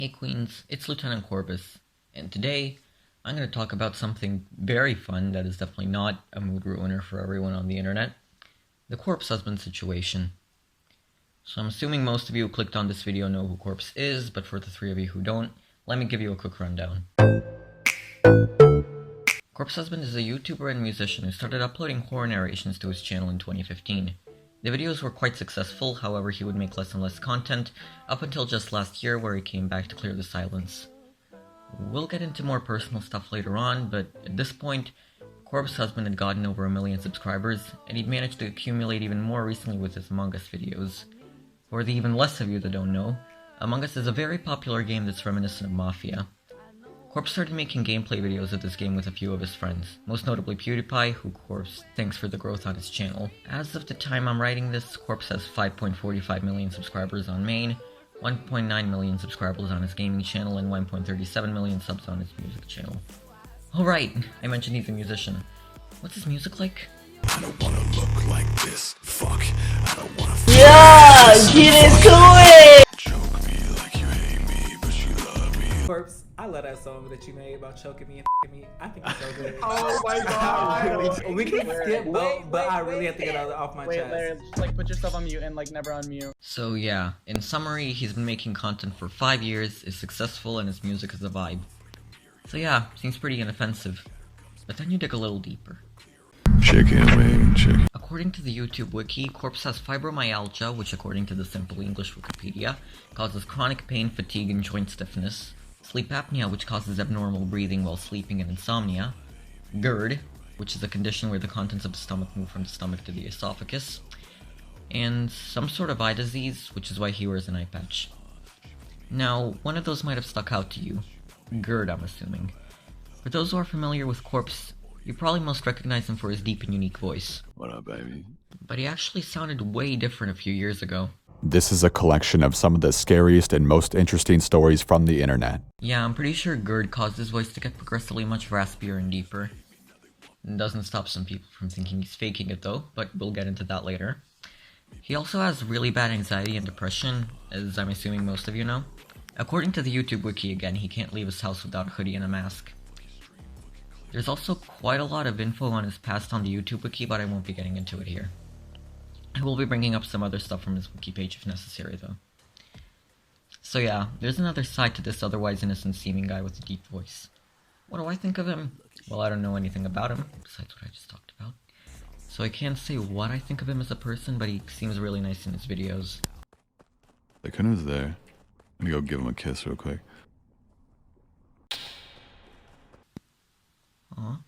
Hey Queens, it's Lieutenant Corbus, and today I'm going to talk about something very fun that is definitely not a mood ruiner for everyone on the internet, the corpse husband situation. So I'm assuming most of you who clicked on this video know who Corpse is, but for the three of you who don't, let me give you a quick rundown. Corpse Husband is a YouTuber and musician who started uploading horror narrations to his channel in 2015. The videos were quite successful, however he would make less and less content, up until just last year where he came back to clear the silence. We'll get into more personal stuff later on, but at this point, Corpse Husband had gotten over 1 million subscribers, and he'd managed to accumulate even more recently with his Among Us videos. For the even less of you that don't know, Among Us is a very popular game that's reminiscent of Mafia. Corpse started making gameplay videos of this game with a few of his friends, most notably PewDiePie, who Corpse thanks for the growth on his channel. As of the time I'm writing this, Corpse has 5.45 million subscribers on main, 1.9 million subscribers on his gaming channel, and 1.37 million subs on his music channel. Alright, I mentioned he's a musician. What's his music like? I don't wanna look like this, fuck, I don't wanna get into it! Choke me like you hate me, but you love me. Corpse, I love that song that you made about choking me and me. I think it's so good. Oh my god! we can skip both, but I really have to get it off my chest. Larry, just put yourself on mute and never unmute. So yeah, in summary, he's been making content for 5 years, is successful, and his music is a vibe. So yeah, seems pretty inoffensive. But then you dig a little deeper. Chicken. According to the YouTube wiki, Corpse has fibromyalgia, which according to the Simple English Wikipedia, causes chronic pain, fatigue, and joint stiffness, sleep apnea, which causes abnormal breathing while sleeping and insomnia, GERD, which is a condition where the contents of the stomach move from the stomach to the esophagus, and some sort of eye disease, which is why he wears an eye patch. Now, one of those might have stuck out to you. GERD, I'm assuming. For those who are familiar with Corpse, you probably most recognize him for his deep and unique voice. What up, baby? But he actually sounded way different a few years ago. This is a collection of some of the scariest and most interesting stories from the internet. Yeah, I'm pretty sure GERD caused his voice to get progressively much raspier and deeper. It doesn't stop some people from thinking he's faking it though, but we'll get into that later. He also has really bad anxiety and depression, as I'm assuming most of you know. According to the YouTube wiki again, he can't leave his house without a hoodie and a mask. There's also quite a lot of info on his past on the YouTube wiki, but I won't be getting into it here. I will be bringing up some other stuff from his wiki page if necessary though. So yeah, there's another side to this otherwise innocent seeming guy with a deep voice. What do I think of him? Well, I don't know anything about him, besides what I just talked about. So I can't say what I think of him as a person, but he seems really nice in his videos. The canoe's there. Let me go give him a kiss real quick. Aw.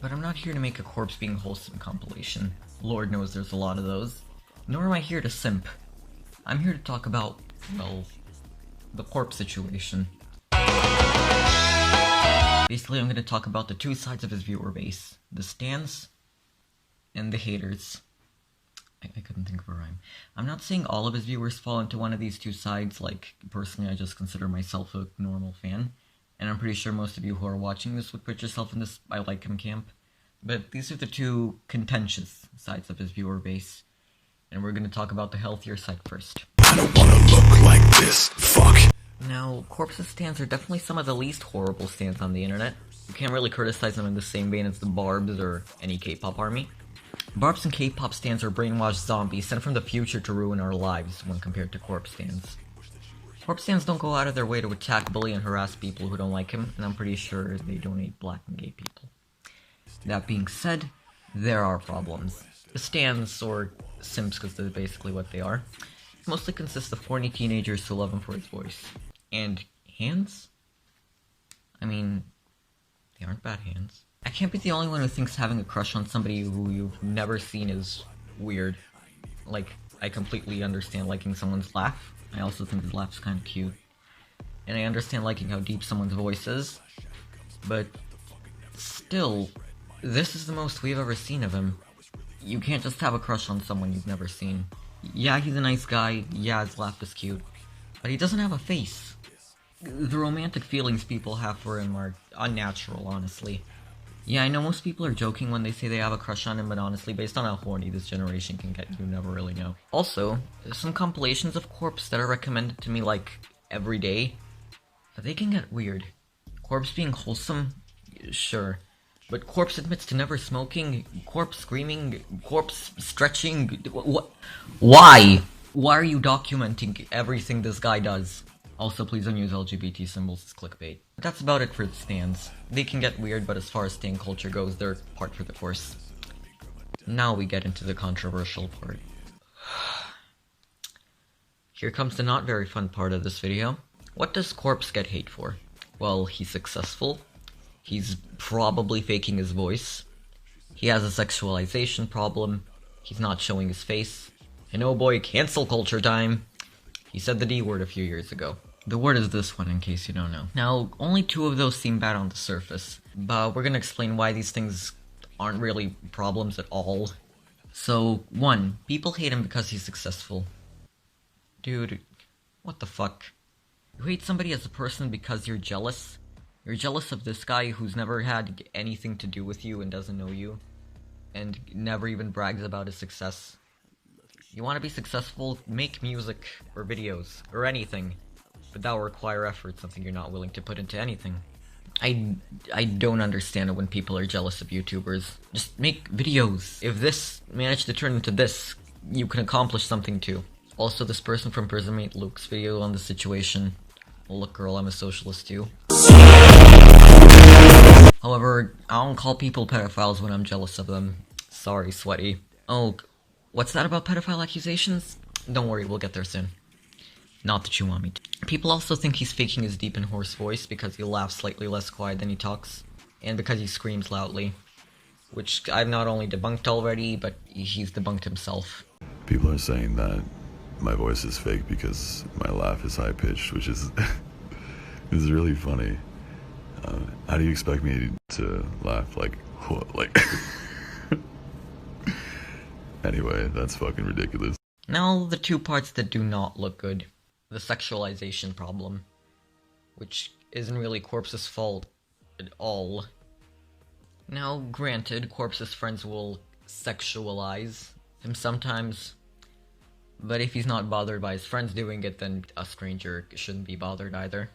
But I'm not here to make a corpse being wholesome compilation. Lord knows there's a lot of those. Nor am I here to simp. I'm here to talk about, well, the corpse situation. Basically, I'm going to talk about the two sides of his viewer base. The stans and the haters. I couldn't think of a rhyme. I'm not saying all of his viewers fall into one of these two sides, like, personally I just consider myself a normal fan. And I'm pretty sure most of you who are watching this would put yourself in this I like him camp. But these are the two contentious sides of his viewer base. And we're going to talk about the healthier side first. I don't wanna look like this, fuck. Now, Corpse's stans are definitely some of the least horrible stans on the internet. You can't really criticize them in the same vein as the Barbs or any K-pop army. Barbs and K-pop stans are brainwashed zombies sent from the future to ruin our lives when compared to Corpse stans. Corpse stans don't go out of their way to attack, bully, and harass people who don't like him, and I'm pretty sure they don't hate black and gay people. That being said, there are problems. The stans, or simps because they're basically what they are, mostly consist of horny teenagers who love him for his voice. And hands? I mean, they aren't bad hands. I can't be the only one who thinks having a crush on somebody who you've never seen is weird. Like, I completely understand liking someone's laugh. I also think his laugh's kind of cute. And I understand liking how deep someone's voice is. But still, this is the most we've ever seen of him. You can't just have a crush on someone you've never seen. Yeah, he's a nice guy, yeah, his laugh is cute, but he doesn't have a face. The romantic feelings people have for him are unnatural, honestly. Yeah, I know most people are joking when they say they have a crush on him, but honestly, based on how horny this generation can get, you never really know. Also, there's some compilations of Corpse that are recommended to me, like, every day. They can get weird. Corpse being wholesome? Sure. But Corpse admits to never smoking, Corpse screaming, Corpse stretching. What? Why? Why are you documenting everything this guy does? Also, please don't use LGBT symbols as clickbait. That's about it for the stands. They can get weird, but as far as stan culture goes, they're part for the course. Now we get into the controversial part. Here comes the not very fun part of this video. What does Corpse get hate for? Well, he's successful. He's probably faking his voice. He has a sexualization problem. He's not showing his face. And oh boy, cancel culture time! He said the D word a few years ago. The word is this one, in case you don't know. Now, only 2 of those seem bad on the surface, but we're gonna explain why these things aren't really problems at all. So, 1. People hate him because he's successful. Dude, what the fuck? You hate somebody as a person because you're jealous? You're jealous of this guy who's never had anything to do with you and doesn't know you, and never even brags about his success. You want to be successful, make music, or videos, or anything, but that will require effort, something you're not willing to put into anything. I don't understand it when people are jealous of YouTubers. Just make videos. If this managed to turn into this, you can accomplish something too. Also, this person from Prison Mate Luke's video on the situation. Look girl, I'm a socialist too. However, I don't call people pedophiles when I'm jealous of them. Sorry, sweaty. Oh, what's that about pedophile accusations? Don't worry, we'll get there soon. Not that you want me to. People also think he's faking his deep and hoarse voice because he laughs slightly less quiet than he talks, and because he screams loudly. Which I've not only debunked already, but he's debunked himself. People are saying that my voice is fake because my laugh is high-pitched, which is is really funny. How do you expect me to laugh like Anyway, that's fucking ridiculous. Now, the 2 parts that do not look good. The sexualization problem, which isn't really Corpse's fault at all. Now, granted, Corpse's friends will sexualize him sometimes, but if he's not bothered by his friends doing it, then a stranger shouldn't be bothered either.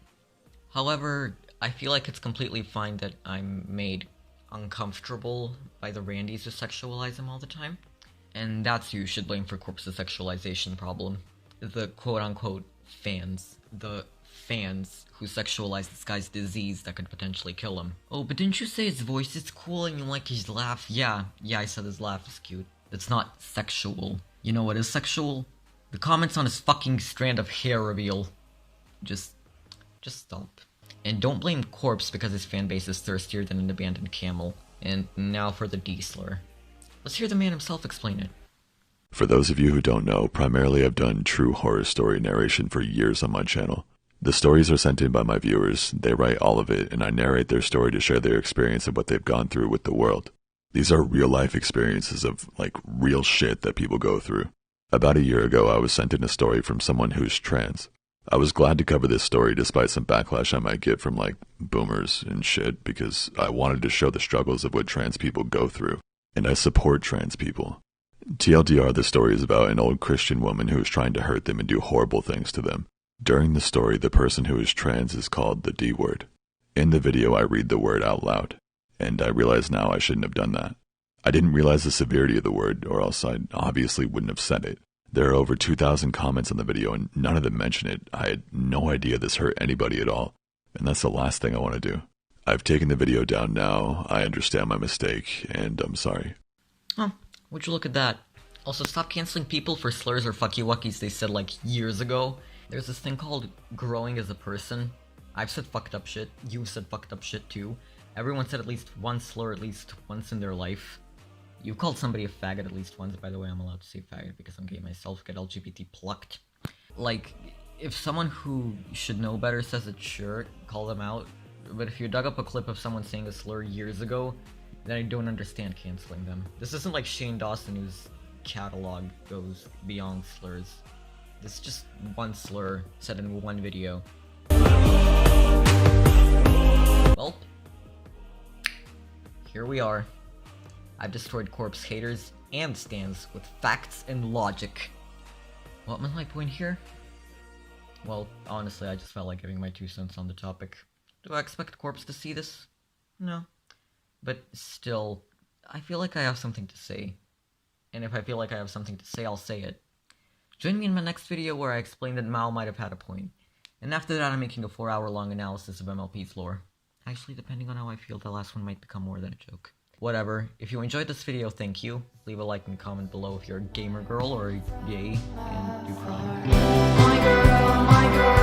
However, I feel like it's completely fine that I'm made uncomfortable by the Randys who sexualize him all the time. And that's who you should blame for Corpse's sexualization problem. The quote-unquote fans. The fans who sexualize this guy's disease that could potentially kill him. Oh, but didn't you say his voice is cool and you like his laugh? Yeah, I said his laugh is cute. It's not sexual. You know what is sexual? The comments on his fucking strand of hair reveal. Just stop. And don't blame Corpse because his fanbase is thirstier than an abandoned camel. And now for the D-slur. Let's hear the man himself explain it. For those of you who don't know, primarily I've done true horror story narration for years on my channel. The stories are sent in by my viewers, they write all of it, and I narrate their story to share their experience of what they've gone through with the world. These are real life experiences of, real shit that people go through. About a year ago, I was sent in a story from someone who's trans. I was glad to cover this story despite some backlash I might get from, boomers and shit, because I wanted to show the struggles of what trans people go through. And I support trans people. TLDR, the story is about an old Christian woman who is trying to hurt them and do horrible things to them. During the story, the person who is trans is called the D word. In the video, I read the word out loud, and I realize now I shouldn't have done that. I didn't realize the severity of the word, or else I obviously wouldn't have said it. There are over 2,000 comments on the video, and none of them mention it. I had no idea this hurt anybody at all, and that's the last thing I want to do. I've taken the video down now, I understand my mistake, and I'm sorry. Oh, would you look at that? Also, stop canceling people for slurs or fucky-wuckies they said years ago. There's this thing called growing as a person. I've said fucked up shit, you've said fucked up shit too. Everyone said at least one slur at least once in their life. You called somebody a faggot at least once, by the way. I'm allowed to say faggot because I'm gay myself, get LGBT plucked. If someone who should know better says it, sure, call them out. But if you dug up a clip of someone saying a slur years ago, then I don't understand canceling them. This isn't like Shane Dawson, whose catalog goes beyond slurs. This is just one slur said in one video. Well, here we are. I've destroyed Corpse haters and stans with facts and logic. What was my point here? Well, honestly, I just felt like giving my 2 cents on the topic. Do I expect Corpse to see this? No. But still, I feel like I have something to say. And if I feel like I have something to say, I'll say it. Join me in my next video where I explain that Mao might have had a point. And after that, I'm making a 4-hour-long analysis of MLP's lore. Actually, depending on how I feel, the last one might become more than a joke. Whatever. If you enjoyed this video, thank you. Leave a like and comment below if you're a gamer girl or gay and do crime. My girl,